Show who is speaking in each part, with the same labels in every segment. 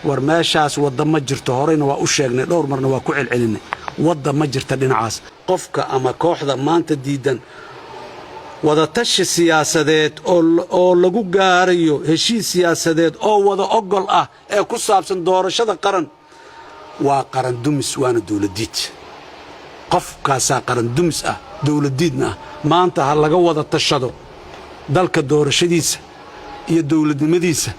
Speaker 1: warmeeshaas wada ma jirto horeyna waa u sheegnay dhowr marna waa ku celcelinay wada ma jirta dhinacaas qofka ama kooxda maanta diidan wada tashi siyaasadeed oo lagu gaarayo heshiis siyaasadeed oo wada ogol ah ee ku saabsan doorashada qaran waa qaran dumis waana dawladdiid qofkaasaa qaran dumis ah dawladdiidna ah maanta ha laga wada tashado dalka doorashadiisa iyo dawladnimadiisa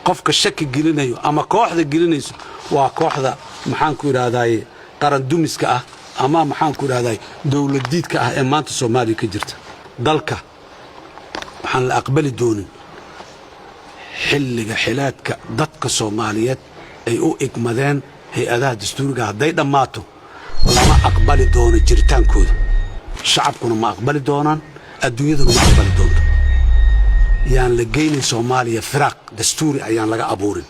Speaker 1: qofka shaki gelinayo ama kooxda gelinayso waa kooxda maxaan ku yiraahdaa qaran dumiska ah ama maxaan ku yiraahdaa dawladdiidka ah ee maanta Soomaaliya ka jirta dalka waxaan la aqbali doonin xilliga xilaadka dadka Soomaaliyeed ay u igmadeen hay-adaha dastuuriga hadday dhammaato lama aqbali doono jiritaankooda shacabkuna ma aqbali doonaan adduunyaduna ma aqbali doonto yaan la geynay Soomaaliya firaaq dastuuri ayaan laga abuurin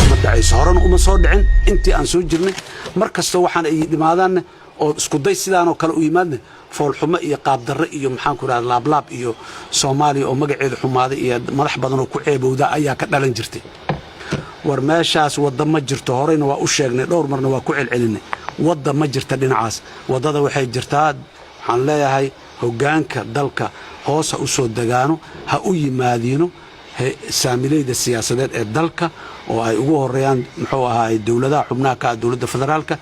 Speaker 1: ma dhacayso horena uma soo dhicin intii aan soo jirnay markasta waxaan ay dhimaadaan oo isku day sidaan oo kale u yimaadna foolxumo iyo qaab darro iyo maxaan ku raad laab iyo Soomaaliya oo magaceedu xumaaday iyo madax badan oo ku ceebowda ayaa ka dhalan jirtay warmeeshaas wada ma jirto horeyna waa u sheegnay dhowr marna waa ku celcelinay wada ma jirta dhinacaas wadada waxay jirtaa waxaan leeyahay hoggaanka dalka hoos u soo dagaano ha u yimaadino saamilayda siyaasadeed ee dalka oo ay ugu horeeyaan muxuu ahaa dawladaha xubnaha ka dawladda federaalka